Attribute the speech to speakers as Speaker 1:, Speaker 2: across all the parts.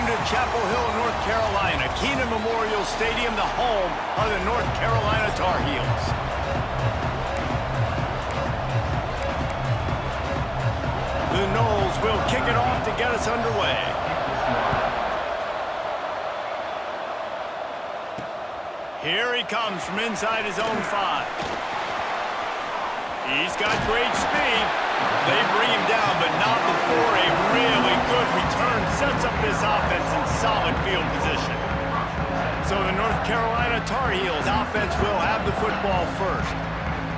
Speaker 1: Welcome to Chapel Hill, North Carolina, Keenan Memorial Stadium, the home of the North Carolina Tar Heels. The Noles will kick it off to get us underway. Here he comes from inside his own 5. He's got great speed. They bring him down, but not before a really good return sets up this offense in solid field position. So the North Carolina Tar Heels offense will have the football first.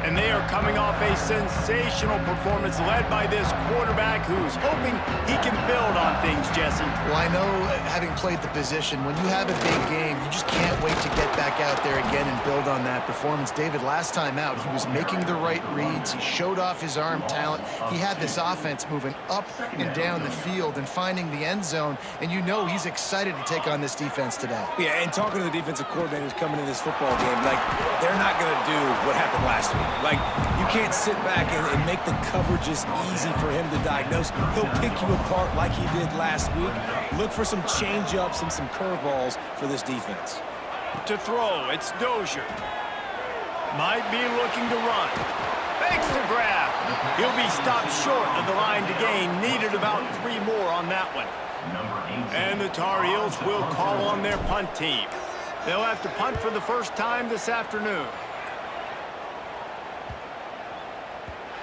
Speaker 1: And they are coming off a sensational performance led by this quarterback who's hoping he can build on things, Jesse.
Speaker 2: Well, I know, having played the position, when you have a big game, you just can't wait to get back out there again and build on that performance. David, last time out, he was making the right reads. He showed off his arm talent. He had this offense moving up and down the field and finding the end zone. And you know he's excited to take on this defense today.
Speaker 3: Yeah, and talking to the defensive coordinators coming in this football game, like, they're not going to do what happened last week. Like, you can't sit back and make the coverages easy for him to diagnose. He'll pick you apart like he did last week. Look for some change-ups and some curveballs for this defense.
Speaker 1: To throw, it's Dozier. Might be looking to run. Fakes to grab. He'll be stopped short of the line to gain. Needed about 3 more on that one. And the Tar Heels will call on their punt team. They'll have to punt for the first time this afternoon.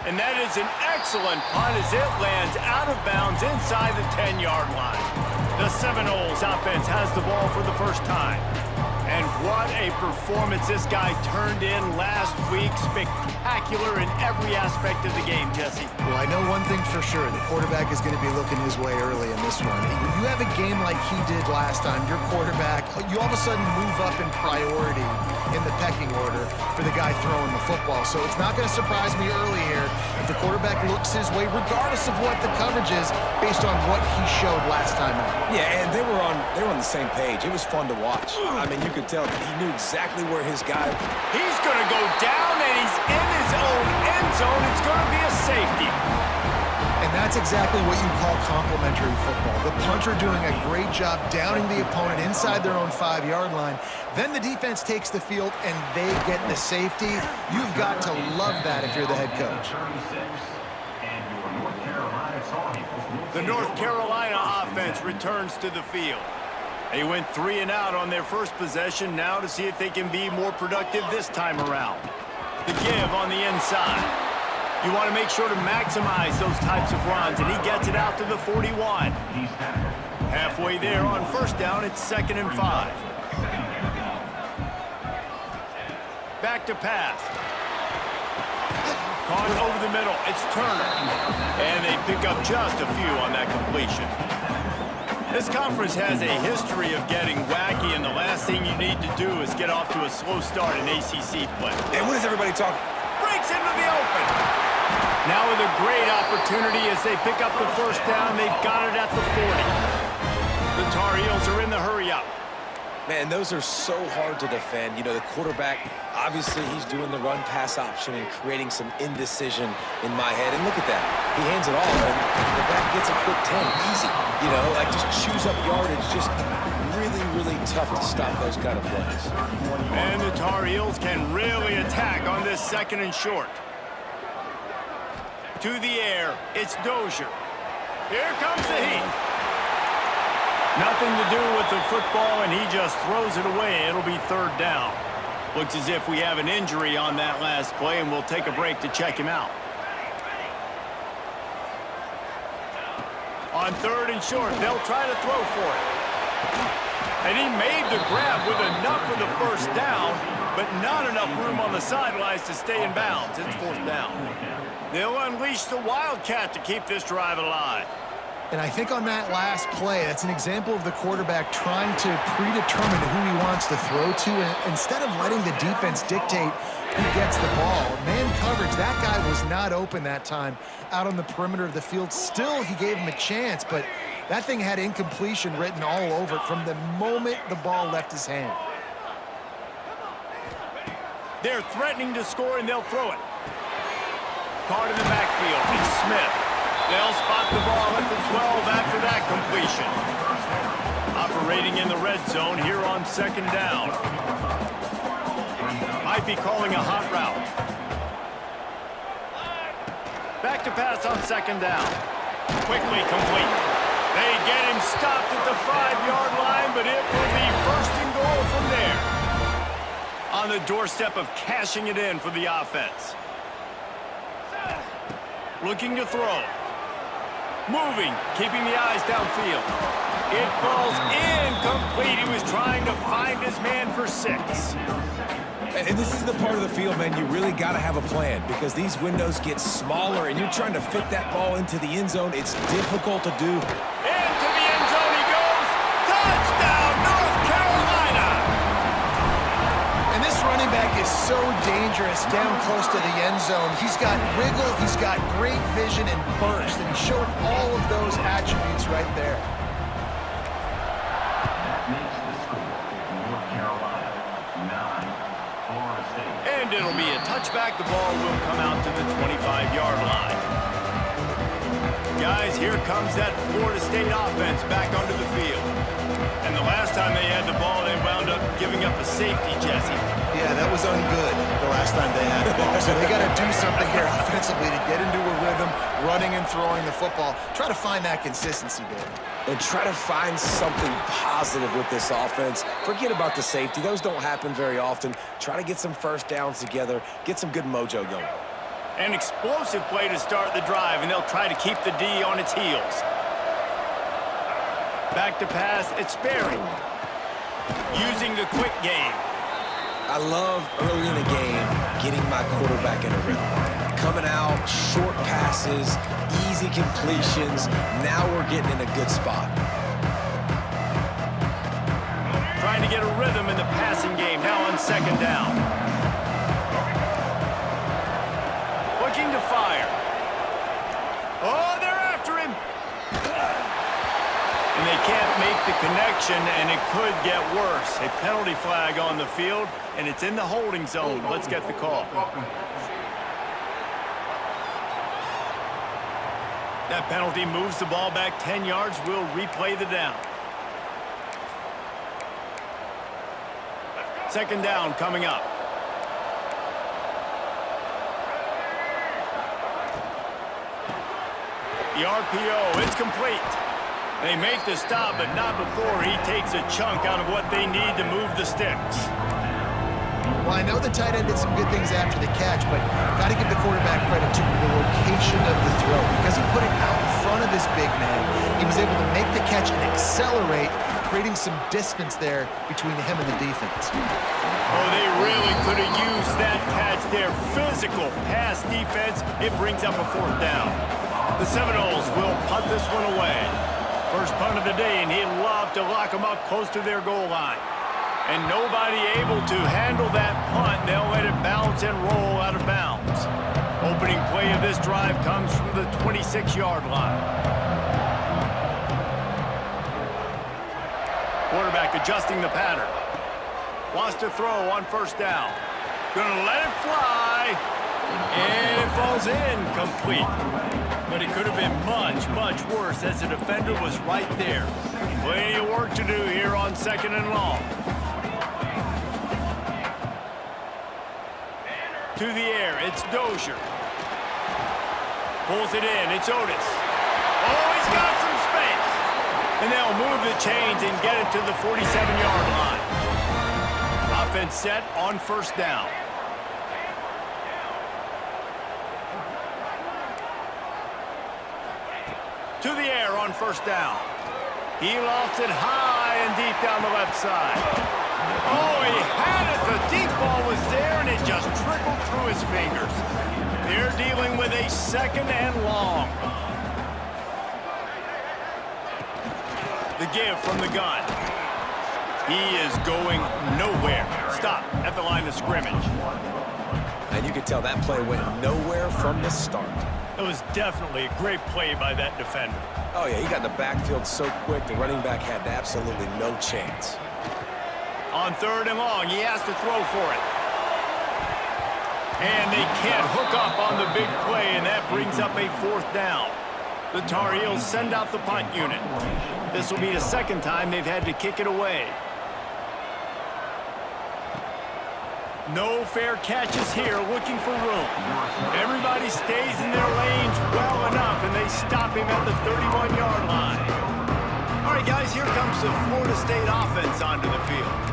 Speaker 1: And that is an excellent punt as it lands out of bounds inside the 10-yard line. The Seminoles offense has the ball for the first time. And what a performance this guy turned in last week. Spectacular in every aspect of the game, Jesse.
Speaker 2: Well, I know one thing for sure. The quarterback is going to be looking his way early in this one. When you have a game like he did last time, your quarterback, you all of a sudden move up in priority in the pecking order for the guy throwing the football. So it's not going to surprise me early here if the quarterback looks his way, regardless of what the coverage is, based on what he showed last time out.
Speaker 3: Yeah, and they were on the same page. It was fun to watch. I mean, you could tell that he knew exactly where his guy was.
Speaker 1: He's going to go down, and he's in his own end zone. It's going to be a safety.
Speaker 2: And that's exactly what you call complimentary football. The punter doing a great job downing the opponent inside their own 5-yard line. Then the defense takes the field, and they get the safety. You've got to love that if you're the head coach.
Speaker 1: The North Carolina offense returns to the field. They went 3 and out on their first possession, now to see if they can be more productive this time around. The give on the inside. You want to make sure to maximize those types of runs, and he gets it out to the 41. Halfway there on first down, it's 2nd and 5. Back to pass. Caught over the middle, it's Turner. And they pick up just a few on that completion. This conference has a history of getting wacky, and the last thing you need to do is get off to a slow start in ACC play.
Speaker 3: And what is everybody talking?
Speaker 1: Breaks into the open. Now with a great opportunity as they pick up the first down. They've got it at the 40. The Tar Heels are in the hurry-up.
Speaker 3: Man, those are so hard to defend. You know, the quarterback, obviously he's doing the run-pass option and creating some indecision in my head. And look at that. He hands it off, and the back gets a quick 10. Easy. You know, like just chews up yardage. Just really, really tough to stop those kind of plays.
Speaker 1: And the Tar Heels can really attack on this 2nd and short. To the air, it's Dozier. Here comes the heat. Nothing to do with the football, and he just throws it away. It'll be 3rd down. Looks as if we have an injury on that last play, and we'll take a break to check him out. On 3rd and short, they'll try to throw for it. And he made the grab with enough for the first down, but not enough room on the sidelines to stay in bounds. It's 4th down. They'll unleash the Wildcat to keep this drive alive.
Speaker 2: And I think on that last play, that's an example of the quarterback trying to predetermine who he wants to throw to, and instead of letting the defense dictate who gets the ball. Man coverage, that guy was not open that time out on the perimeter of the field. Still, he gave him a chance, but that thing had incompletion written all over it from the moment the ball left his hand.
Speaker 1: They're threatening to score, and they'll throw it. Caught in the backfield, it's Smith. They'll spot the ball at the 12 after that completion. operating in the red zone here on second down. Might be calling a hot route. Back to pass on second down. Quickly complete. They get him stopped at the 5-yard line, but it will be first and goal from there. On the doorstep of cashing it in for the offense. Looking to throw. Moving, keeping the eyes downfield. It falls incomplete. He was trying to find his man for 6.
Speaker 3: And this is the part of the field, man, you really got to have a plan because these windows get smaller and you're trying to fit that ball into the end zone. It's difficult to do.
Speaker 1: Into the end zone he goes. Touchdown, North Carolina!
Speaker 2: And this running back is so dangerous down close to the end zone. He's got wiggle, he's got great vision and burst, and he showed all of those attributes right there.
Speaker 1: And it'll be a touchback. The ball will come out to the 25-yard line. Guys, here comes that Florida State offense back onto the field. And the last time they had the ball, they wound up giving up a safety, Jesse.
Speaker 2: Yeah, that was ungood the last time they had the ball. So they got to do something here offensively to get into a rhythm, running and throwing the football. Try to find that consistency, Dave.
Speaker 3: And try to find something positive with this offense. Forget about the safety. Those don't happen very often. Try to get some first downs together, get some good mojo going.
Speaker 1: An explosive play to start the drive, and they'll try to keep the D on its heels. Back to pass, it's Sperry. Using the quick game.
Speaker 3: I love early in a game getting my quarterback in a rhythm. Coming out, short passes, easy completions. Now we're getting in a good spot.
Speaker 1: Trying to get a rhythm in the passing game, now on second down. Looking to fire. Oh, they're after him. And they can't make the connection, and it could get worse. A penalty flag on the field, and it's in the holding zone. Let's get the call. That penalty moves the ball back 10 yards. We'll replay the down. Second down coming up. The RPO, it's complete. They make the stop, but not before he takes a chunk out of what they need to move the sticks.
Speaker 2: Well, I know the tight end did some good things after the catch, but got to give the quarterback credit to the location of the throw. Because he put it out in front of this big man, he was able to make the catch and accelerate, creating some distance there between him and the defense.
Speaker 1: Oh, they really could have used that catch there. Physical pass defense. It brings up a fourth down. The Seminoles will punt this one away. First punt of the day, and he'd love to lock them up close to their goal line. And nobody able to handle that punt. They'll let it bounce and roll out of bounds. Opening play of this drive comes from the 26-yard line. Quarterback adjusting the pattern. Wants to throw on first down. Gonna let it fly. And it falls incomplete. But it could have been much, much worse as the defender was right there. Plenty of work to do here on second and long. To the air, it's Dozier. Pulls it in, it's Otis. Oh, he's got some space. And they'll move the chains and get it to the 47-yard line. Offense set on first down. To the air on first down. He lofts it high and deep down the left side. Oh, he had it. The deep ball was there, and it just trickled through his fingers. They're dealing with a second and long. The give from the gun. He is going nowhere. Stop at the line of scrimmage.
Speaker 3: And you could tell that play went nowhere from the start.
Speaker 1: It was definitely a great play by that defender.
Speaker 3: Oh, yeah, he got in the backfield so quick, the running back had absolutely no chance.
Speaker 1: On third and long, he has to throw for it. And they can't hook up on the big play, and that brings up a fourth down. The Tar Heels send out the punt unit. This will be the second time they've had to kick it away. No fair catches here, looking for room. Everybody stays in their lanes well enough, and they stop him at the 31-yard line. All right, guys, here comes the Florida State offense onto the field.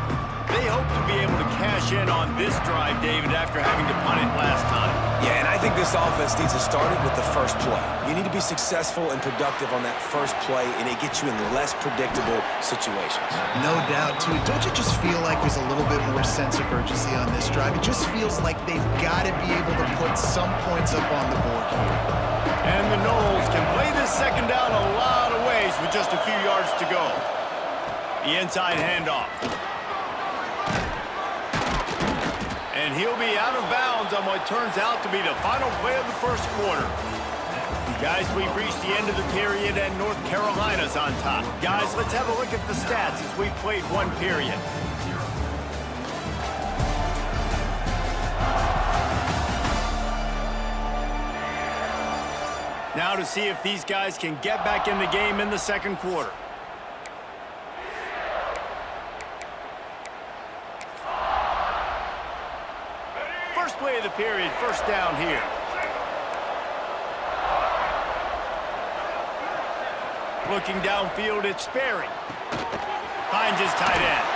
Speaker 1: They hope to be able to cash in on this drive, David, after having to punt it last time.
Speaker 3: Yeah, and I think this offense needs to start it with the first play. You need to be successful and productive on that first play, and it gets you in less predictable situations.
Speaker 2: No doubt, too. Don't you just feel like there's a little bit more sense of urgency on this drive? It just feels like they've got to be able to put some points up on the board here.
Speaker 1: And the Noles can play this second down a lot of ways with just a few yards to go. The inside handoff. And he'll be out of bounds on what turns out to be the final play of the first quarter. Guys, we've reached the end of the period, and North Carolina's on top. Guys, let's have a look at the stats as we've played one period. Now to see if these guys can get back in the game in the second quarter. First play of the period, first down here. Looking downfield, it's Sperry. Finds his tight end.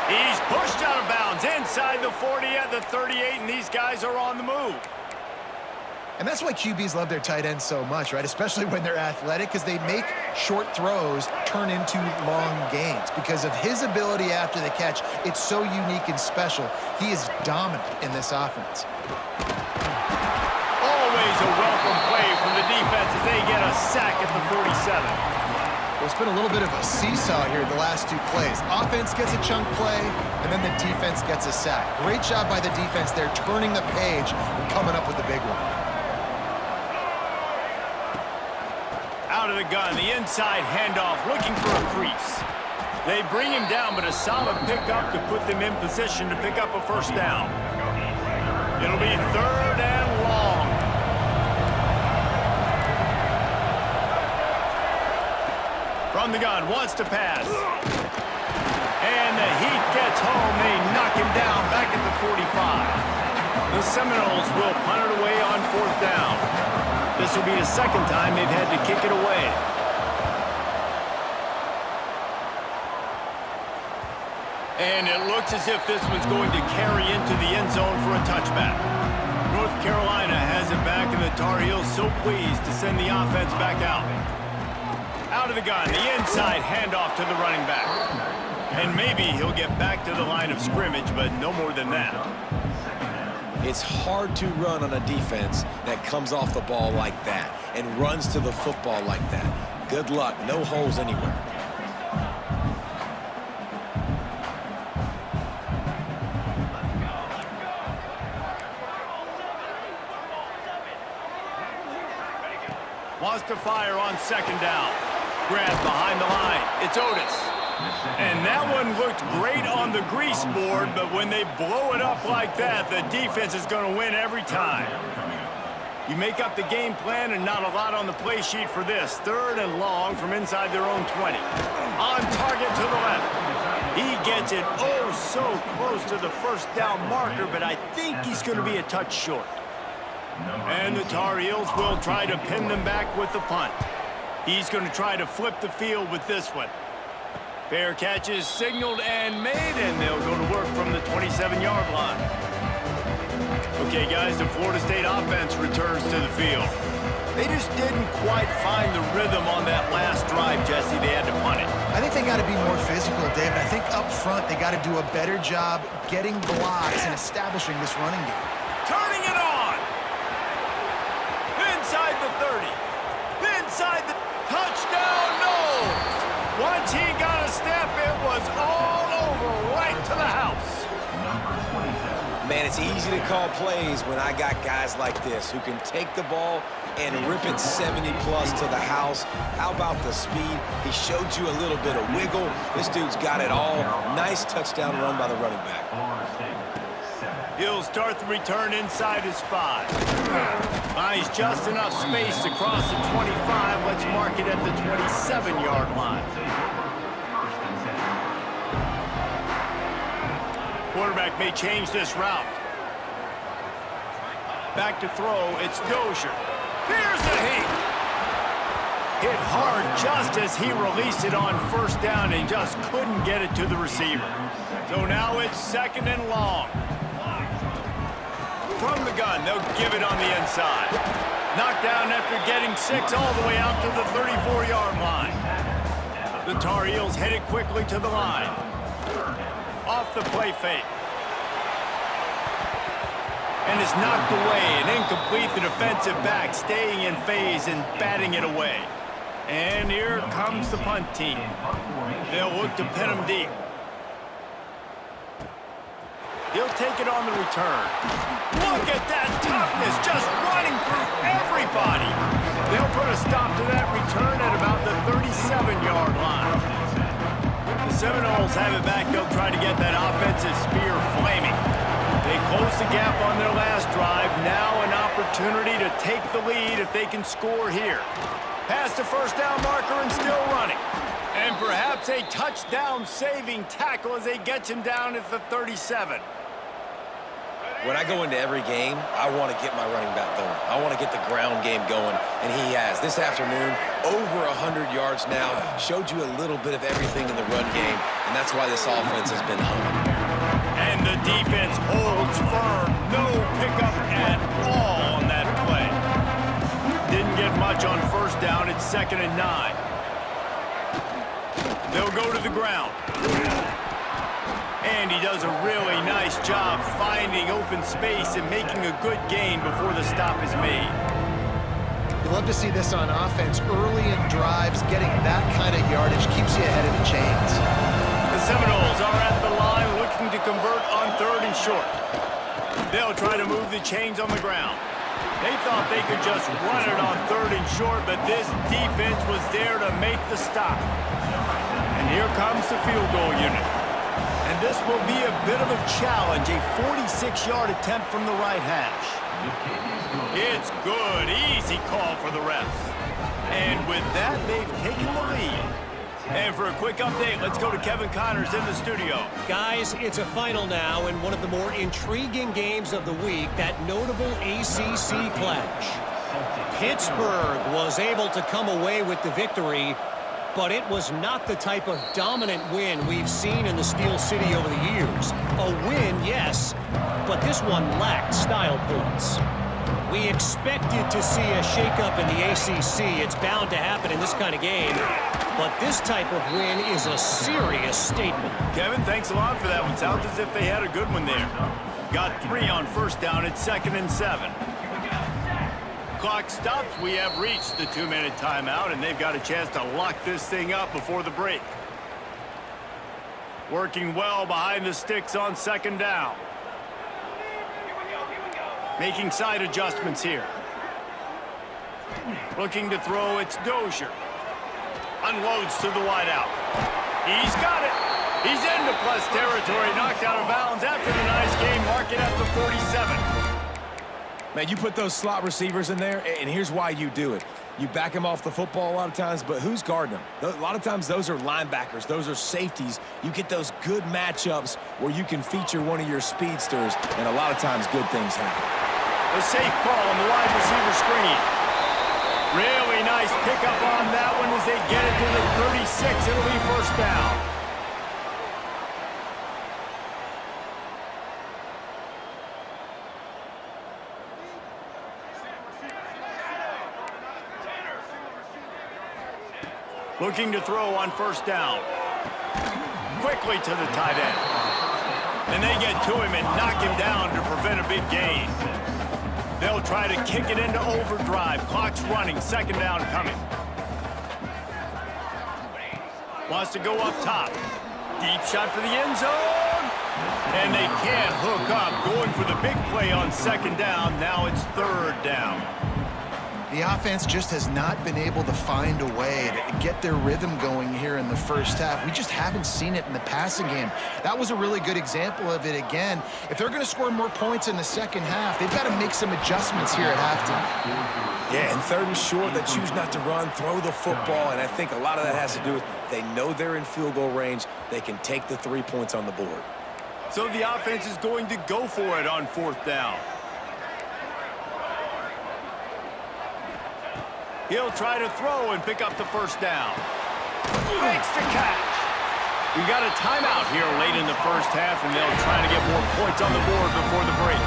Speaker 1: He's pushed out of bounds inside the 40 at the 38, and these guys are on the move.
Speaker 2: And that's why QBs love their tight ends so much, right? Especially when they're athletic, because they make short throws turn into long gains. Because of his ability after the catch, it's so unique and special. He is dominant in this offense.
Speaker 1: Always a welcome play from the defense as they get a sack at the 47.
Speaker 2: Well, it's been a little bit of a seesaw here the last two plays. Offense gets a chunk play, and then the defense gets a sack. Great job by the defense there, turning the page and coming up with the big one.
Speaker 1: Out of the gun, the inside handoff, looking for a crease. They bring him down, but a solid pickup to put them in position to pick up a first down. It'll be third and long. From the gun, wants to pass. And the heat gets home. They knock him down back at the 45. The Seminoles will punt it away on fourth down. This will be the second time they've had to kick it away. And it looks as if this one's going to carry into the end zone for a touchback. North Carolina has it back, and the Tar Heels so pleased to send the offense back out. Out of the gun, the inside handoff to the running back. And maybe he'll get back to the line of scrimmage, but no more than that.
Speaker 3: It's hard to run on a defense that comes off the ball like that and runs to the football like that. Good luck. No holes anywhere.
Speaker 1: Wants to fire on second down. Grab behind the line. It's Otis. And that one looked great on the grease board, but when they blow it up like that, the defense is going to win every time. You make up the game plan and not a lot on the play sheet for this. Third and long from inside their own 20. On target to the left. He gets it oh so close to the first down marker, but I think he's going to be a touch short. And the Tar Heels will try to pin them back with the punt. He's going to try to flip the field with this one. Fair catch is signaled and made, and they'll go to work from the 27-yard line. Okay, guys, the Florida State offense returns to the field. They just didn't quite find the rhythm on that last drive, Jesse. They had to punt it.
Speaker 2: I think they got to be more physical, David. I think up front they got to do a better job getting blocks and establishing this running game.
Speaker 1: Turning it on! Inside the 30. Inside the touchdown, Noles! Once he got a step, it was all over, right to the house.
Speaker 3: Man, it's easy to call plays when I got guys like this who can take the ball and rip it 70-plus to the house. How about the speed? He showed you a little bit of wiggle. This dude's got it all. Nice touchdown run by the running back.
Speaker 1: He'll start the return inside his 5. Finds just enough space to cross the 25. Let's mark it at the 27-yard line. Quarterback may change this route. Back to throw, it's Dozier. Here's a heat. Hit hard just as he released it on first down and just couldn't get it to the receiver. So now it's 2nd and long. From the gun, they'll give it on the inside. Knocked down after getting 6 all the way out to the 34-yard line. The Tar Heels headed quickly to the line. Off the play fake. And is knocked away and incomplete. The defensive back staying in phase and batting it away. And here comes the punt team. They'll look to pin him deep. He'll take it on the return. Look at that toughness, just running through everybody. They'll put a stop to that return at about the 37-yard line. The Seminoles have it back. They'll try to get that offensive spear flaming. They close the gap on their last drive. Now an opportunity to take the lead if they can score here. Past the first down marker and still running. And perhaps a touchdown-saving tackle as they get him down at the 37.
Speaker 3: When I go into every game, I want to get my running back going. I want to get the ground game going, and he has. This afternoon, over 100 yards now, showed you a little bit of everything in the run game, and that's why this offense has been humming.
Speaker 1: And the defense holds firm. No pickup at all on that play. Didn't get much on first down. It's 2nd and 9. They'll go to the ground. And he does a really nice job finding open space and making a good gain before the stop is made.
Speaker 2: You love to see this on offense. Early in drives, getting that kind of yardage keeps you ahead of the chains.
Speaker 1: The Seminoles are at the line looking to convert on 3rd and short. They'll try to move the chains on the ground. They thought they could just run it on 3rd and short, but this defense was there to make the stop. And here comes the field goal unit. And this will be a bit of a challenge, a 46-yard attempt from the right hash. It's good, easy call for the refs. And with that, they've taken the lead. And for a quick update, let's go to Kevin Connors in the studio.
Speaker 4: Guys, it's a final now in one of the more intriguing games of the week, that notable ACC clash. Pittsburgh was able to come away with the victory, but it was not the type of dominant win we've seen in the Steel City over the years. A win, yes, but this one lacked style points. We expected to see a shakeup in the ACC. It's bound to happen in this kind of game. But this type of win is a serious statement.
Speaker 1: Kevin, thanks a lot for that one. Sounds as if they had a good one there. Got 3 on first down. It's 2nd and 7. Clock stops. We have reached the 2-minute timeout, and they've got a chance to lock this thing up before the break. Working well behind the sticks on 2nd down. Making side adjustments here. Looking to throw, it's Dozier. Unloads to the wideout. He's got it. He's into plus territory, knocked out of bounds after the nice game. Mark it at the 47.
Speaker 3: Man, you put those slot receivers in there, and here's why you do it. You back them off the football a lot of times, but who's guarding them? A lot of times those are linebackers. Those are safeties. You get those good matchups where you can feature one of your speedsters, and a lot of times good things happen.
Speaker 1: A safe call on the wide receiver screen. Really nice pickup on that one as they get it to the 36. It'll be first down. Looking to throw on first down. Quickly to the tight end. And they get to him and knock him down to prevent a big gain. They'll try to kick it into overdrive. Clock's running. 2nd down coming. Wants to go up top. Deep shot for the end zone. And they can't hook up. Going for the big play on 2nd down. Now it's 3rd down.
Speaker 2: The offense just has not been able to find a way to get their rhythm going here in the first half. We just haven't seen it in the passing game. That was a really good example of it again. If they're going to score more points in the second half, they've got to make some adjustments here at halftime.
Speaker 3: Yeah, and third and short, they choose not to run, throw the football, and I think a lot of that has to do with they know they're in field goal range. They can take the 3 points on the board.
Speaker 1: So the offense is going to go for it on 4th down. He'll try to throw and pick up the first down. Makes the catch. We got a timeout here late in the first half, and they'll try to get more points on the board before the break.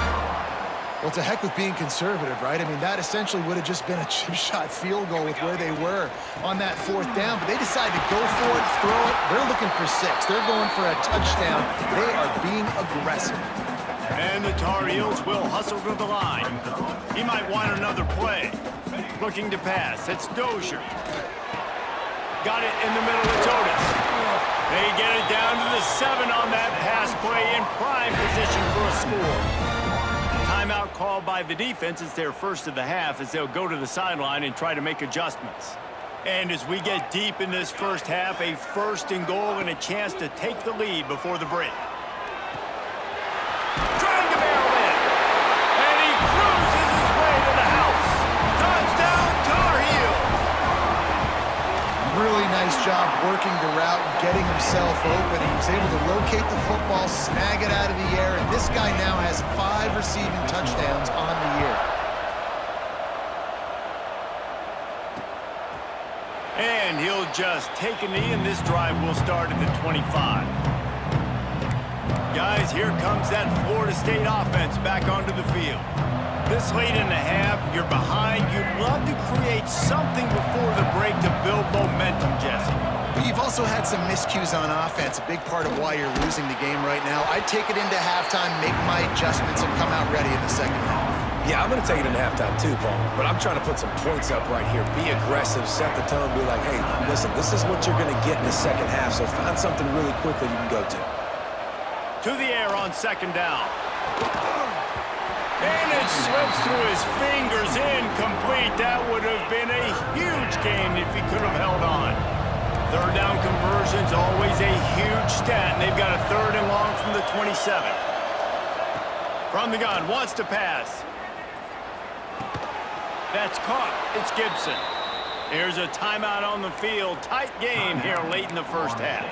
Speaker 2: Well, to heck with being conservative, right? I mean, that essentially would have just been a chip shot field goal with where they were on that 4th down, but they decided to go for it, throw it. They're looking for 6. They're going for a touchdown. They are being aggressive.
Speaker 1: And the Tar Heels will hustle to the line. He might want another play. Looking to pass. It's Dozier. Got it in the middle. It's Otis. They get it down to the 7 on that pass play in prime position for a score. Timeout called by the defense. It's their first of the half as they'll go to the sideline and try to make adjustments. And as we get deep in this first half, a 1st and goal and a chance to take the lead before the break. Trying to barrel in. And he cruises his way to the house. Touchdown, Tar Heels.
Speaker 2: Really nice job working the route and getting himself open. He was able to locate the football, snag it out of the air, and this guy now has 5 receiving touchdowns on the year.
Speaker 1: And he'll just take a knee, and this drive will start at the 25. Guys, here comes that Florida State offense back onto the field. This late in the half, you're behind. You'd love to create something before the break to build momentum, Jesse.
Speaker 2: But you've also had some miscues on offense, a big part of why you're losing the game right now. I'd take it into halftime, make my adjustments, and come out ready in the second half.
Speaker 3: Yeah, I'm going to take it into halftime too, Paul. But I'm trying to put some points up right here. Be aggressive, set the tone, be like, hey, listen, this is what you're going to get in the second half, so find something really quickly you can go to.
Speaker 1: To the air on 2nd down. And it slips through his fingers, incomplete. That would have been a huge gain if he could have held on. 3rd down conversion's always a huge stat, and they've got a 3rd and long from the 27. From the gun, wants to pass. That's caught. It's Gibson. Here's a timeout on the field. Tight game here late in the first half.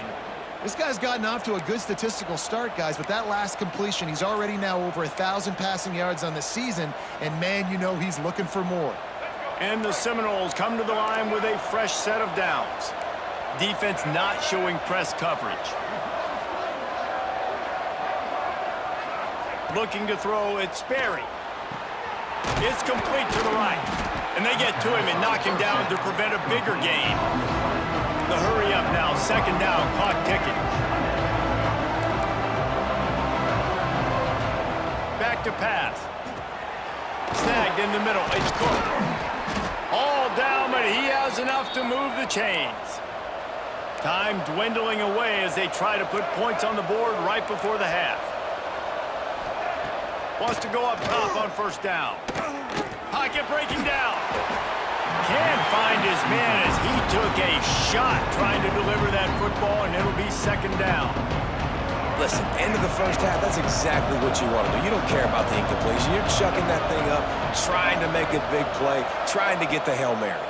Speaker 2: This guy's gotten off to a good statistical start, guys, but that last completion, he's already now over 1,000 passing yards on the season, and man, you know he's looking for more.
Speaker 1: And the Seminoles come to the line with a fresh set of downs. Defense not showing press coverage. Looking to throw, it's Sperry. It's complete to the right. And they get to him and knock him down to prevent a bigger gain. The hurry up now, 2nd down, clock ticking. Back to pass. Snagged in the middle, it's Cook. All down, but he has enough to move the chains. Time dwindling away as they try to put points on the board right before the half. Wants to go up top on 1st down. Pocket breaking down. Can't find his man as he took a shot trying to deliver that football, and it'll be 2nd down.
Speaker 3: Listen, end of the first half, that's exactly what you want to do. You don't care about the incompletion. You're chucking that thing up, trying to make a big play, trying to get the Hail Mary.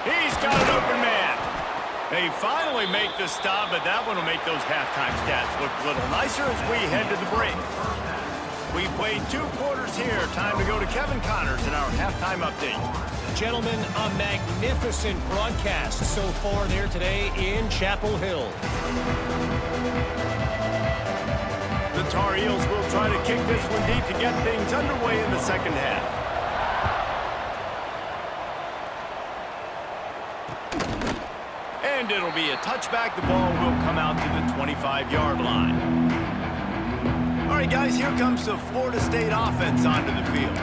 Speaker 1: He's got an open man. They finally make the stop, but that one will make those halftime stats look a little nicer as we head to the break. We played 2 quarters here. Time to go to Kevin Connors in our halftime update.
Speaker 4: Gentlemen, a magnificent broadcast so far there today in Chapel Hill.
Speaker 1: The Tar Heels will try to kick this one deep to get things underway in the second half. And it'll be a touchback. The ball will come out to the 25-yard line. All right, guys, here comes the Florida State offense onto the field.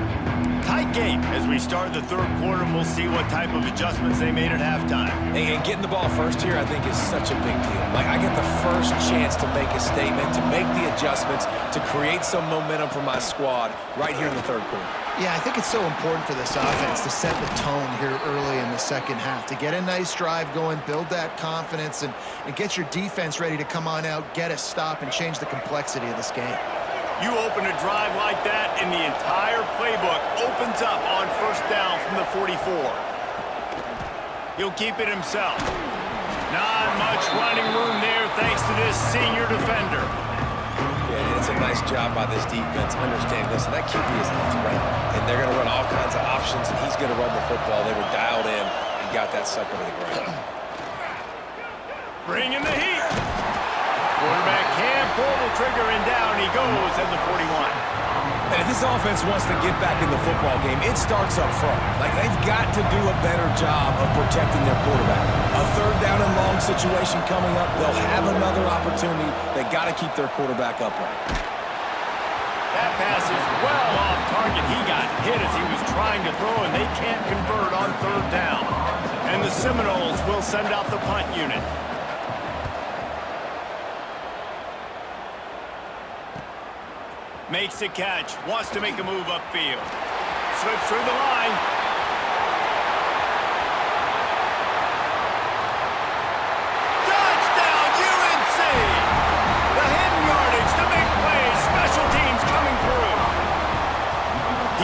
Speaker 1: Tight game as we start the 3rd quarter, and we'll see what type of adjustments they made at halftime.
Speaker 3: And getting the ball first here, I think, is such a big deal. Like, I get the first chance to make a statement, to make the adjustments, to create some momentum for my squad right here in the 3rd quarter.
Speaker 2: Yeah, I think it's so important for this offense to set the tone here early in the second half, to get a nice drive going, build that confidence, and get your defense ready to come on out, get a stop, and change the complexity of this game.
Speaker 1: You open a drive like that, and the entire playbook opens up on first down from the 44. He'll keep it himself. Not much running room there thanks to this senior defender.
Speaker 3: Yeah, it's a nice job by this defense. Understand, listen, that QB is a threat, and they're going to run all kinds of options, and he's going to run the football. They were dialed in and got that sucker to the ground.
Speaker 1: Bring in the heat. Quarterback can't pull the trigger, and down he goes at the 41.
Speaker 3: And if this offense wants to get back in the football game, it starts up front. Like, they've got to do a better job of protecting their quarterback. A third down and long situation coming up. They'll have another opportunity. They got to keep their quarterback upright.
Speaker 1: That pass is well off target. He got hit as he was trying to throw, and they can't convert on third down. And the Seminoles will send out the punt unit. Makes the catch, wants to make a move upfield. Slips through the line. Touchdown, UNC! The hidden yardage, the big play, special teams coming through.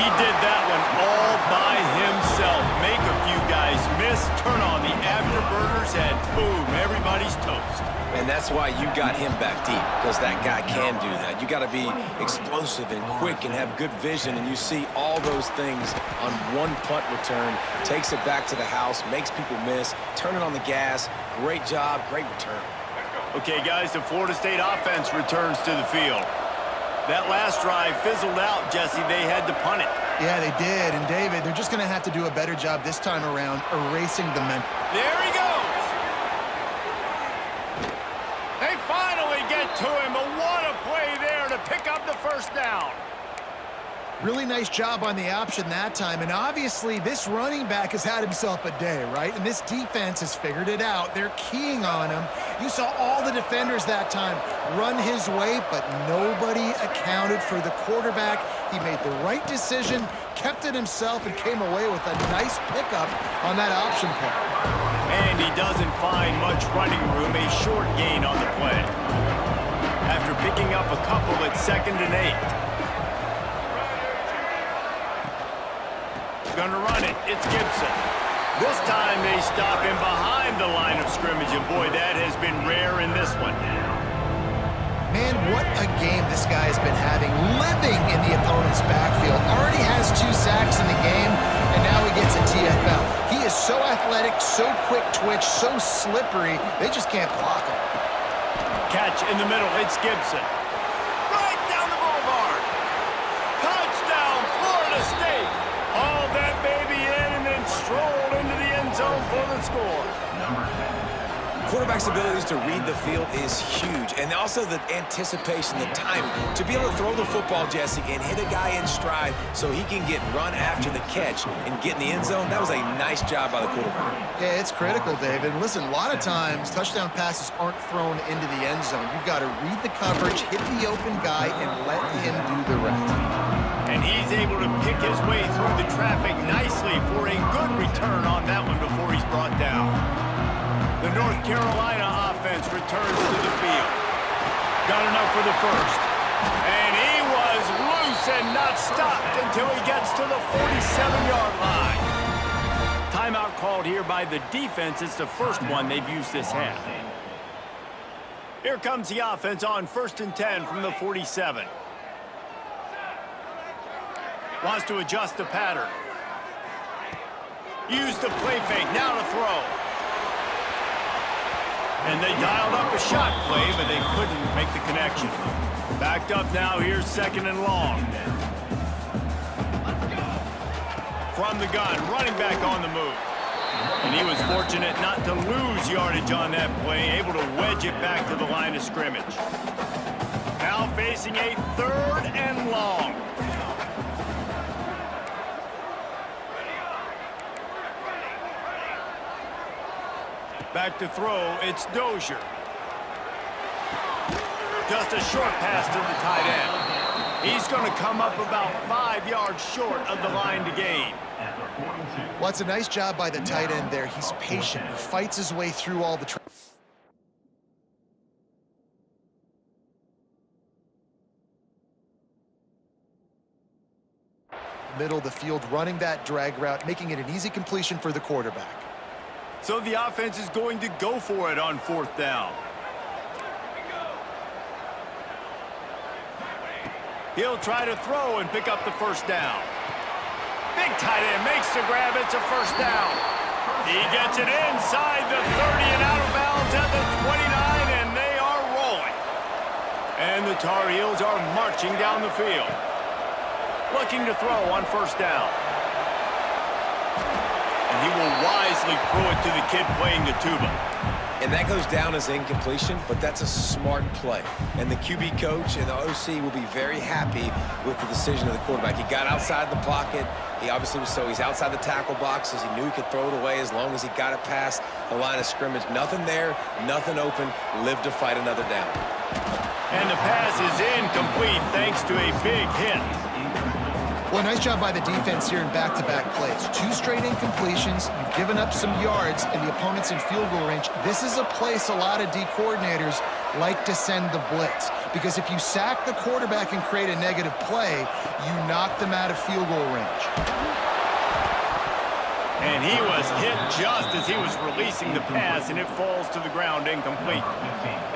Speaker 1: He did that one all by himself. Make a few guys miss, turn on the afterburners, and boom, everybody's toast.
Speaker 3: And that's why you got him back deep, because that guy can do that. You got to be explosive and quick and have good vision, and you see all those things on one punt return. Takes it back to the house, makes people miss, turning on the gas. Great job, great return.
Speaker 1: Okay, guys, the Florida State offense returns to the field. That last drive fizzled out, Jesse. They had to punt it.
Speaker 2: Yeah, they did. And, David, they're just going to have to do a better job this time around erasing the mental.
Speaker 1: There he goes. They finally get to him, but what a play there to pick up the first down.
Speaker 2: Really nice job on the option that time, and obviously this running back has had himself a day, right? And this defense has figured it out. They're keying on him. You saw all the defenders that time run his way, but nobody accounted for the quarterback. He made the right decision, kept it himself, and came away with a nice pickup on that option play.
Speaker 1: And he doesn't find much running room, a short gain on the play. After picking up a couple at 2nd and 8. Gonna run it. It's Gibson. This time they stop him behind the line of scrimmage, and boy, that has been rare in this one.
Speaker 2: Man, what a game this guy has been having, living in the opponent's backfield. Already has 2 sacks in the game, and now he gets a TFL. He is so athletic, so quick twitch, so slippery, they just can't block him.
Speaker 1: Catch in the middle. It's Gibson. Right down the boulevard. Touchdown, Florida State. All that baby in and then strolled into the end zone for the score.
Speaker 3: Quarterback's abilities to read the field is huge, and also the anticipation, the timing. To be able to throw the football, Jesse, and hit a guy in stride so he can get run after the catch and get in the end zone, that was a nice job by the quarterback.
Speaker 2: Yeah, it's critical, David. Listen, a lot of times touchdown passes aren't thrown into the end zone. You've got to read the coverage, hit the open guy, and let him do the rest.
Speaker 1: And he's able to pick his way through the traffic nicely for a good return on that one before he's brought down. The North Carolina offense returns to the field. Got enough for the first. And he was loose and not stopped until he gets to the 47-yard line. Timeout called here by the defense. It's the first one they've used this half. Here comes the offense on 1st and 10 from the 47. Wants to adjust the pattern. Use the play fake, now to throw. And they dialed up a shot play, but they couldn't make the connection. Backed up now, here's 2nd and long. From the gun, running back on the move. And he was fortunate not to lose yardage on that play, able to wedge it back to the line of scrimmage. Now facing a 3rd and long. Back to throw, it's Dozier. Just a short pass to the tight end. He's going to come up about 5 yards short of the line to gain.
Speaker 2: Well, it's a nice job by the tight end there. He's patient. He fights his way through all the middle of the field, running that drag route, making it an easy completion for the quarterback.
Speaker 1: So the offense is going to go for it on 4th down. He'll try to throw and pick up the first down. Big tight end makes the grab. It's a first down. He gets it inside the 30 and out of bounds at the 29, and they are rolling. And the Tar Heels are marching down the field. Looking to throw on 1st down. And he will wisely throw it to the kid playing the tuba.
Speaker 3: And that goes down as incompletion, but that's a smart play. And the QB coach and the OC will be very happy with the decision of the quarterback. He got outside the pocket. He obviously was he's outside the tackle boxes. He knew he could throw it away as long as he got it past the line of scrimmage. Nothing there, nothing open. Live to fight another down.
Speaker 1: And the pass is incomplete thanks to a big hit.
Speaker 2: Well, nice job by the defense here in back-to-back plays. 2 straight incompletions. You've given up some yards, and the opponent's in field goal range. This is a place a lot of D coordinators like to send the blitz, because if you sack the quarterback and create a negative play, you knock them out of field goal range.
Speaker 1: And he was hit just as he was releasing the pass, and it falls to the ground incomplete.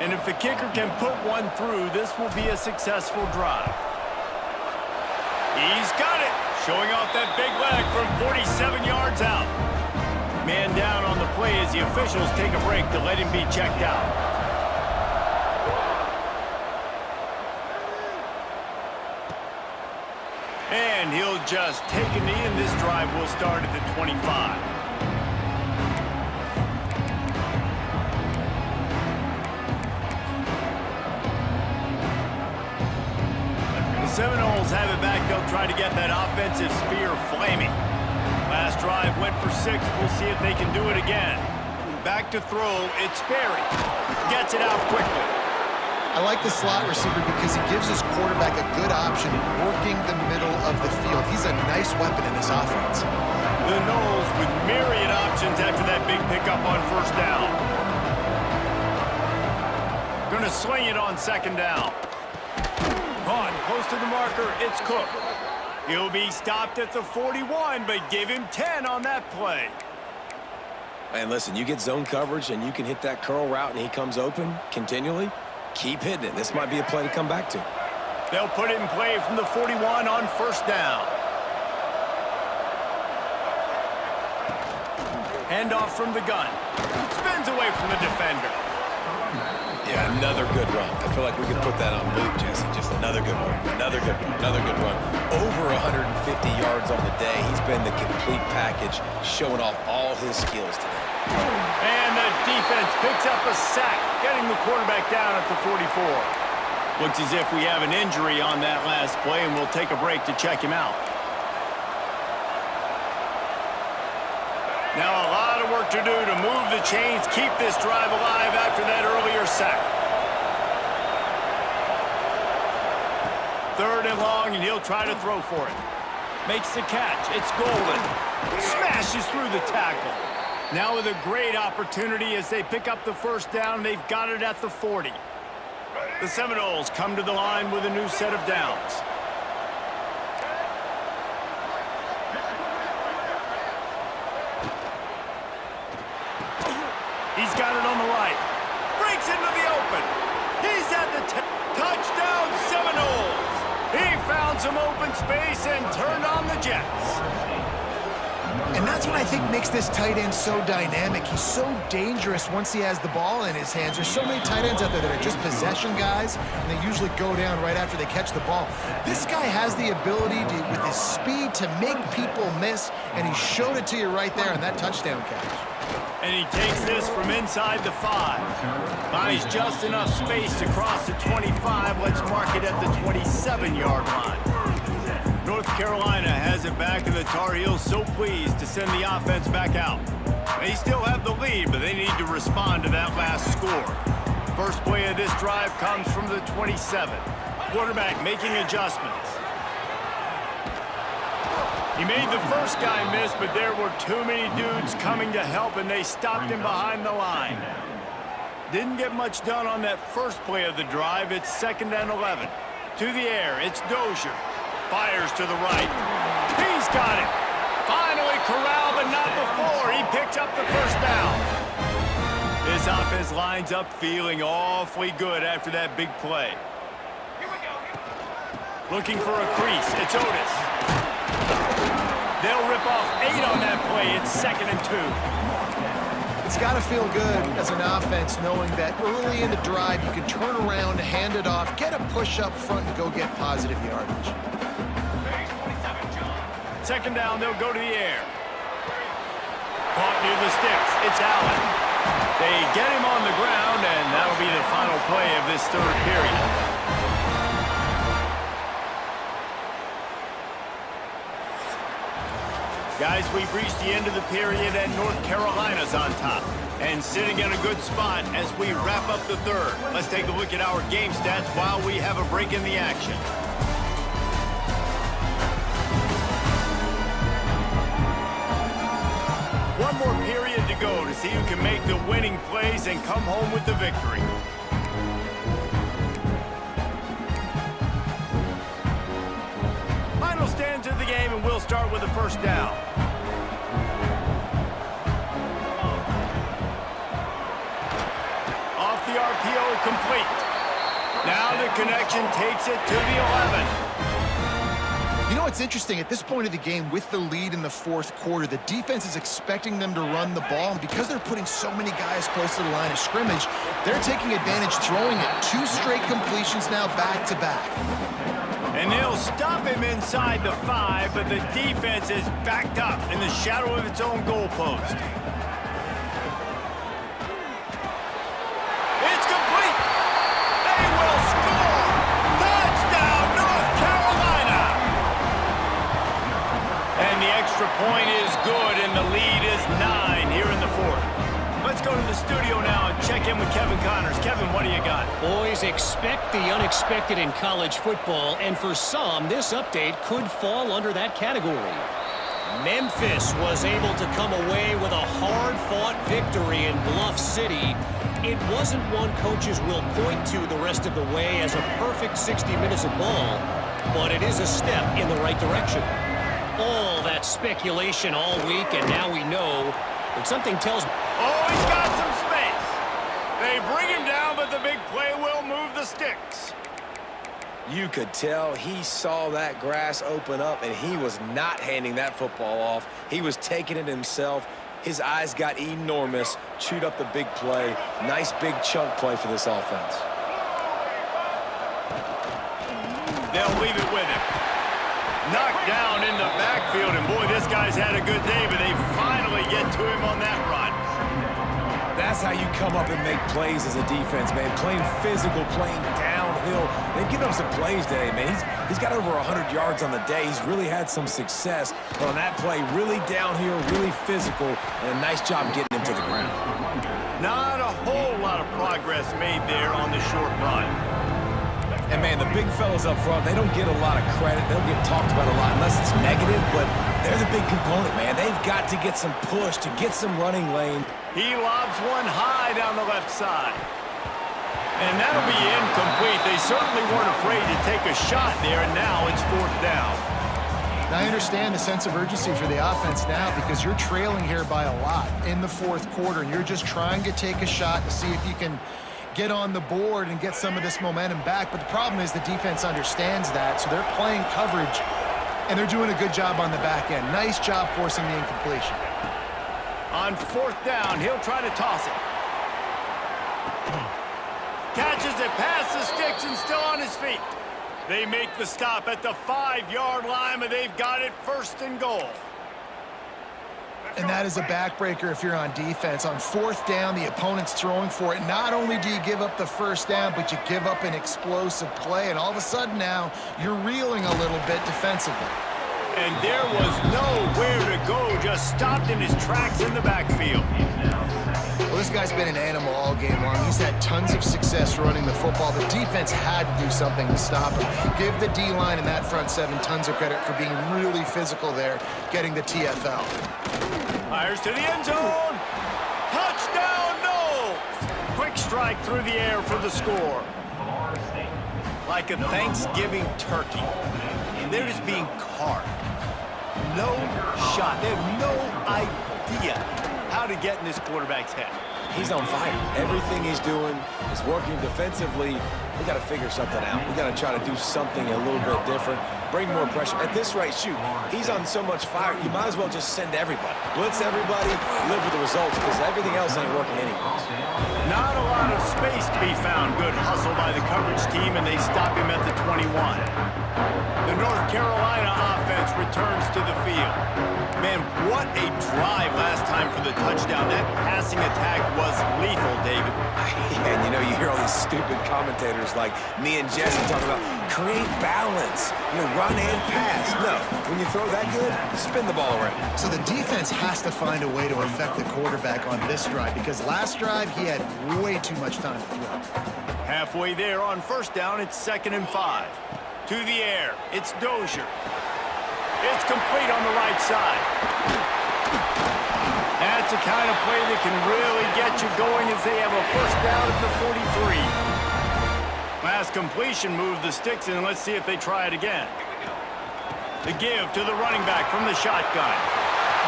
Speaker 1: And if the kicker can put one through, this will be a successful drive. He's got it, showing off that big leg from 47 yards out. Man down on the play as the officials take a break to let him be checked out. And he'll just take a knee, and this drive will start at the 25. Seminoles have it back. They'll try to get that offensive spear flaming. Last drive went for 6. We'll see if they can do it again. Back to throw. It's Berry. Gets it out quickly.
Speaker 2: I like the slot receiver because he gives his quarterback a good option working the middle of the field. He's a nice weapon in this offense.
Speaker 1: The Noles with myriad options after that big pickup on 1st down. Gonna swing it on 2nd down. On, close to the marker, it's Cook. He'll be stopped at the 41, but give him 10 on that play.
Speaker 3: And listen, you get zone coverage and you can hit that curl route and he comes open continually, keep hitting it. This might be a play to come back to.
Speaker 1: They'll put it in play from the 41 on 1st down. Handoff from the gun. Spins away from the defender.
Speaker 3: Yeah, another good run. I feel like we could put that on loop, Jesse. Just another good one. Another good one. Another good run. Over 150 yards on the day. He's been the complete package, showing off all his skills today.
Speaker 1: And the defense picks up a sack, getting the quarterback down at the 44. Looks as if we have an injury on that last play, and we'll take a break to check him out. Now a lot of work to do to move the chains, keep this drive alive after that earlier sack. 3rd and long, and he'll try to throw for it. Makes the catch. It's Golden. Smashes through the tackle. Now with a great opportunity as they pick up the 1st down. They've got it at the 40. The Seminoles come to the line with a new set of downs. He's got it on the right. Breaks into the open. He's at the touchdown, Seminoles. He found some open space and turned on the Jets.
Speaker 2: And that's what I think makes this tight end so dynamic. He's so dangerous once he has the ball in his hands. There's so many tight ends out there that are just possession guys, and they usually go down right after they catch the ball. This guy has the ability to, with his speed, to make people miss, and he showed it to you right there on that touchdown catch.
Speaker 1: And he takes this from inside the 5. Buys just enough space to cross the 25. Let's mark it at the 27-yard line. North Carolina has it back, and the Tar Heels so pleased to send the offense back out. They still have the lead, but they need to respond to that last score. First play of this drive comes from the 27. quarterback making adjustments. He made the first guy miss, but there were too many dudes coming to help, and they stopped him behind the line. Didn't get much done on that first play of the drive. It's 2nd and 11. To the air, it's Dozier. Fires to the right. He's got it. Finally corralled, but not before. He picks up the first down. This offense lines up feeling awfully good after that big play. Looking for a crease. It's Otis. They'll rip off 8 on that play. It's 2nd and 2.
Speaker 2: It's got to feel good as an offense knowing that early in the drive you can turn around, hand it off, get a push up front, and go get positive yardage.
Speaker 1: 2nd down, they'll go to the air. Caught near the sticks. It's Allen. They get him on the ground, and that'll be the final play of this 3rd period. Guys, we've reached the end of the period, and North Carolina's on top. And sitting in a good spot as we wrap up the 3rd. Let's take a look at our game stats while we have a break in the action. One more period to go to see who can make the winning plays and come home with the victory. Final stands of the game, and we'll start with the first down. Off the RPO, complete. Now the connection takes it to the 11.
Speaker 2: You know what's interesting? At this point of the game, with the lead in the 4th quarter, the defense is expecting them to run the ball, and because they're putting so many guys close to the line of scrimmage, they're taking advantage, throwing it. 2 straight completions now back-to-back.
Speaker 1: And they'll stop him inside the 5, but the defense is backed up in the shadow of its own goalpost. It's complete! They will score! Touchdown, North Carolina! And the extra point is good, and the lead is 9 here in the 4th. Let's go to the studio now and check in with Kevin Connors. Kevin, what do you got?
Speaker 4: Boys, expect the unexpected in college football, and for some, this update could fall under that category. Memphis was able to come away with a hard-fought victory in Bluff City. It wasn't one coaches will point to the rest of the way as a perfect 60 minutes of ball, but it is a step in the right direction. All that speculation all week, and now we know that something tells me.
Speaker 1: Oh, he's got some space. They bring him down, but the big play will move the sticks.
Speaker 3: You could tell he saw that grass open up, and he was not handing that football off. He was taking it himself. His eyes got enormous, chewed up the big play. Nice big chunk play for this offense.
Speaker 1: They'll leave it with him. Knocked down in the backfield, and boy, this guy's had a good day, but they finally get to him on that run.
Speaker 3: That's how you come up and make plays as a defense, man. Playing physical, playing downhill. They've given him some plays today, man. He's got over 100 yards on the day. He's really had some success. But on that play, really downhill, really physical, and a nice job getting him to the ground.
Speaker 1: Not a whole lot of progress made there on the short run.
Speaker 3: And, man, the big fellas up front, they don't get a lot of credit. They don't get talked about a lot unless it's negative, but they're the big component, man. They've got to get some push, to get some running lane.
Speaker 1: He lobs one high down the left side. And that'll be incomplete. They certainly weren't afraid to take a shot there, and now it's 4th down.
Speaker 2: Now, I understand the sense of urgency for the offense now because you're trailing here by a lot in the 4th quarter, and you're just trying to take a shot to see if you can get on the board and get some of this momentum back. But the problem is the defense understands that, so they're playing coverage, and they're doing a good job on the back end. Nice job forcing the incompletion.
Speaker 1: On 4th down, he'll try to toss it. Catches it past the sticks and still on his feet. They make the stop at the 5-yard line, but they've got it 1st and goal.
Speaker 2: And that is a backbreaker if you're on defense. On 4th down, the opponent's throwing for it. Not only do you give up the 1st down, but you give up an explosive play. And all of a sudden now, you're reeling a little bit defensively.
Speaker 1: And there was nowhere to go, just stopped in his tracks in the backfield.
Speaker 2: Well, this guy's been an animal all game long. He's had tons of success running the football. The defense had to do something to stop him. Give the D-line and that front seven tons of credit for being really physical there, getting the TFL.
Speaker 1: Fires to the end zone. Touchdown, no! Quick strike through the air for the score. Like a Thanksgiving turkey. They're just being carved. No shot. They have no idea how to get in this quarterback's head.
Speaker 3: He's on fire. Everything he's doing is working defensively. We got to figure something out. We got to try to do something a little bit different. Bring more pressure. At this rate, shoot, he's on so much fire, you might as well just send everybody. Blitz everybody, live with the results, because everything else ain't working anyways.
Speaker 1: Not a lot of space to be found. Good hustle by the coverage team, and they stop him at the 21. The North Carolina offense returns to the field. Man, what a drive last time for the touchdown. That passing attack was lethal, David.
Speaker 3: And you know, you hear all these stupid commentators like me and Jesse talking about create balance, run and pass. No, when you throw that good, spin the ball around.
Speaker 2: So the defense has to find a way to affect the quarterback on this drive, because last drive he had way too much time to throw.
Speaker 1: Halfway there on first down, it's 2nd and 5. To the air, it's Dozier. It's complete on the right side. That's the kind of play that can really get you going as they have a first down at the 43. Last completion moved the sticks in. Let's see if they try it again. The give to the running back from the shotgun.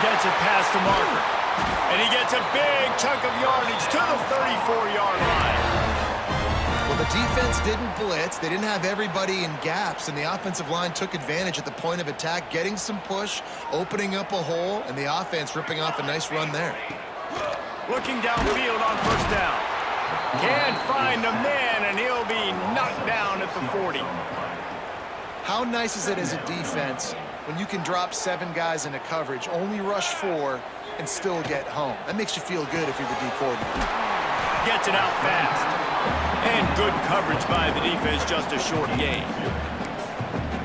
Speaker 1: Gets it past the marker. And he gets a big chunk of yardage to the 34-yard line.
Speaker 2: Well, the defense didn't blitz. They didn't have everybody in gaps, and the offensive line took advantage at the point of attack, getting some push, opening up a hole, and the offense ripping off a nice run there.
Speaker 1: Looking downfield on first down. Can't find a man, and he'll be knocked down at the 40.
Speaker 2: How nice is it as a defense when you can drop 7 guys into coverage, only rush 4, and still get home? That makes you feel good if you're the D coordinator.
Speaker 1: Gets it out fast. And good coverage by the defense, just a short gain.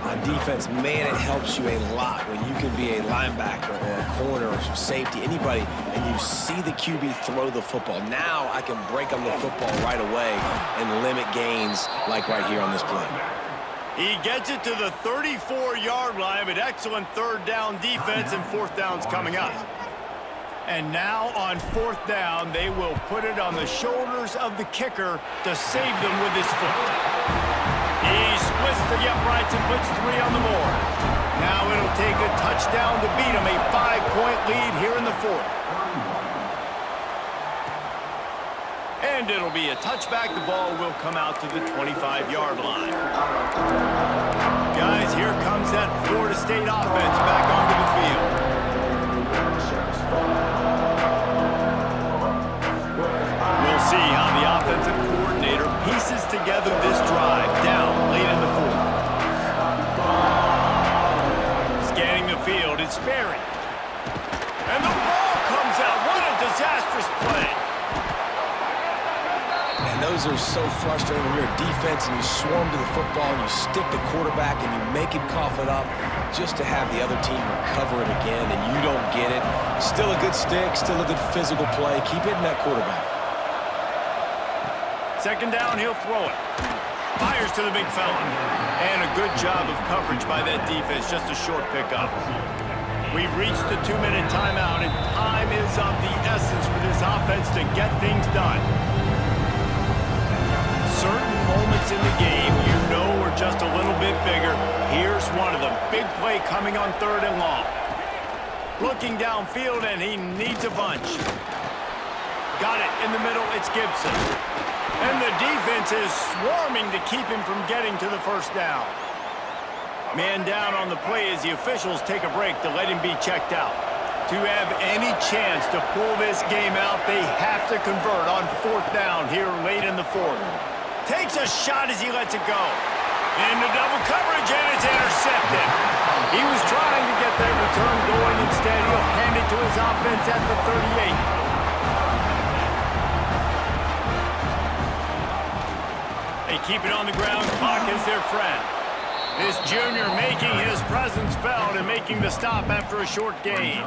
Speaker 3: On defense, man, it helps you a lot when you can be a linebacker or a corner or some safety, anybody, and you see the QB throw the football. Now I can break on the football right away and limit gains like right here on this play.
Speaker 1: He gets it to the 34-yard line, but excellent third down defense, and fourth down's coming up. And now on fourth down, they will put it on the shoulders of the kicker to save them with his foot. He splits the uprights and puts 3 on the board. Now it'll take a touchdown to beat him, a 5-point lead here in the 4th. And it'll be a touchback. The ball will come out to the 25-yard line. Guys, here comes that Florida State offense back onto the field. We'll see how the offensive coordinator pieces together this drive down late in the 4th. Scanning the field, it's Sperry. And the ball comes out. What a disastrous play.
Speaker 3: And those are so frustrating when you're a defense and you swarm to the football and you stick the quarterback and you make him cough it up just to have the other team recover it again and you don't get it. Still a good stick, still a good physical play. Keep hitting that quarterback.
Speaker 1: 2nd down, he'll throw it. Fires to the big fella. And a good job of coverage by that defense, just a short pickup. We've reached the 2-minute timeout, and time is of the essence for this offense to get things done. Certain moments in the game you know are just a little bit bigger. Here's one of them. Big play coming on 3rd and long. Looking downfield, and he needs a bunch. Got it in the middle. It's Gibson. And the defense is swarming to keep him from getting to the first down. Man down on the play as the officials take a break to let him be checked out. To have any chance to pull this game out, they have to convert on 4th down here late in the 4th. Takes a shot as he lets it go. Into double coverage, and it's intercepted. He was trying to get that return going. Instead, he'll hand it to his offense at the 38. They keep it on the ground. Clock is their friend. This junior making his presence felt and making the stop after a short gain.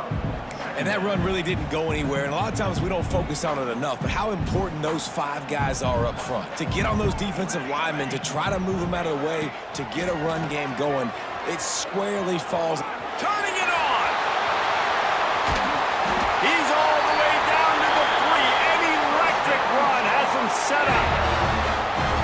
Speaker 3: And that run really didn't go anywhere, and a lot of times we don't focus on it enough, but how important those 5 guys are up front. To get on those defensive linemen, to try to move them out of the way, to get a run game going, it squarely falls.
Speaker 1: Turning it on! He's all the way down to the 3. An electric run has him set up.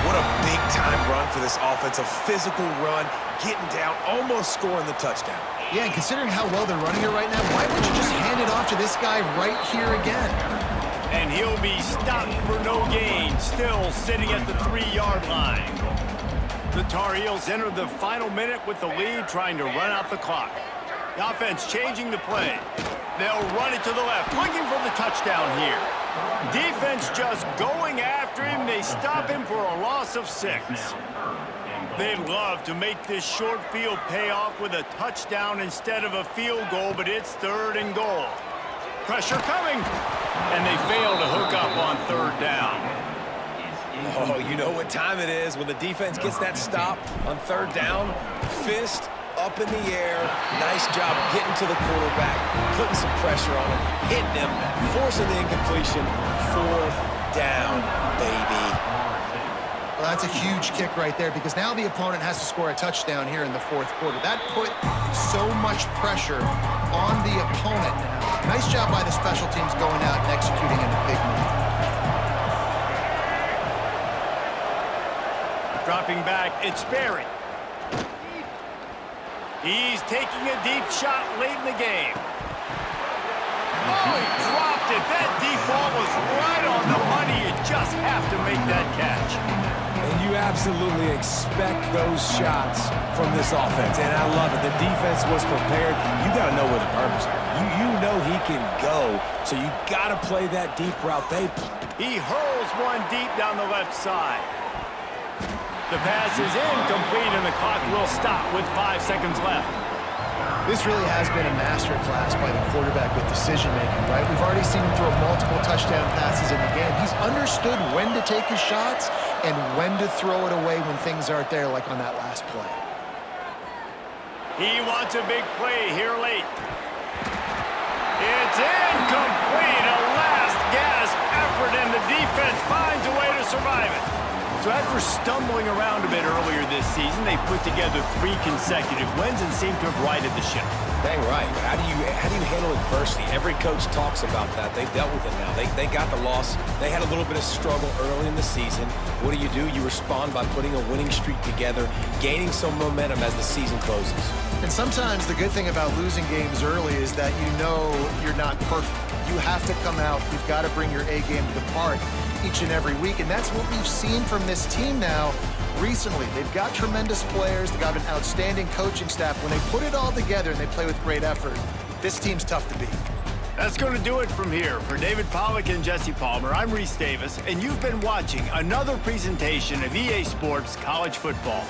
Speaker 3: What a big-time run for this offense, a physical run, getting down, almost scoring the touchdown.
Speaker 2: Yeah, and considering how well they're running it right now, why wouldn't you just hand it off to this guy right here again?
Speaker 1: And he'll be stopped for no gain, still sitting at the 3-yard line. The Tar Heels enter the final minute with the lead, trying to run out the clock. The offense changing the play. They'll run it to the left, looking for the touchdown here. Defense just going after him. They stop him for a loss of 6. They'd love to make this short field pay off with a touchdown instead of a field goal, but it's 3rd and goal. Pressure coming, and they fail to hook up on 3rd down.
Speaker 3: Oh, you know what time it is when the defense gets that stop on 3rd down. Fist up in the air. Nice job getting to the quarterback, putting some pressure on him, hitting him, forcing the incompletion. 4th down, baby.
Speaker 2: Well, that's a huge kick right there because now the opponent has to score a touchdown here in the 4th quarter. That put so much pressure on the opponent now. Nice job by the special teams going out and executing in a big move.
Speaker 1: Dropping back, it's Berry. He's taking a deep shot late in the game. Oh, he dropped it. That deep ball was right on the money. You just have to make that catch.
Speaker 3: And you absolutely expect those shots from this offense, and I love it. The defense was prepared. You got to know where the burgers are. You know he can go, so you got to play that deep route.
Speaker 1: He hurls one deep down the left side. The pass is incomplete, and the clock will stop with 5 seconds left.
Speaker 2: This really has been a masterclass by the quarterback with decision-making, right? We've already seen him throw multiple touchdown passes in the game. He's understood when to take his shots and when to throw it away when things aren't there, like on that last play.
Speaker 1: He wants a big play here late. It's incomplete. A last-gasp effort, and the defense finds a way to survive it. So after stumbling around a bit earlier this season, they put together 3 consecutive wins and seem to have righted the ship.
Speaker 3: Dang right. How do you handle adversity? Every coach talks about that. They've dealt with it now. They got the loss. They had a little bit of struggle early in the season. What do? You respond by putting a winning streak together, gaining some momentum as the season closes.
Speaker 2: And sometimes the good thing about losing games early is that you know you're not perfect. You have to come out. You've got to bring your A game to the park each and every week, and that's what we've seen from this team now recently. They've got tremendous players. They've got an outstanding coaching staff. When they put it all together and they play with great effort, this team's tough to beat.
Speaker 1: That's going to do it from here. For David Pollack and Jesse Palmer, I'm Reese Davis, and you've been watching another presentation of EA Sports College Football.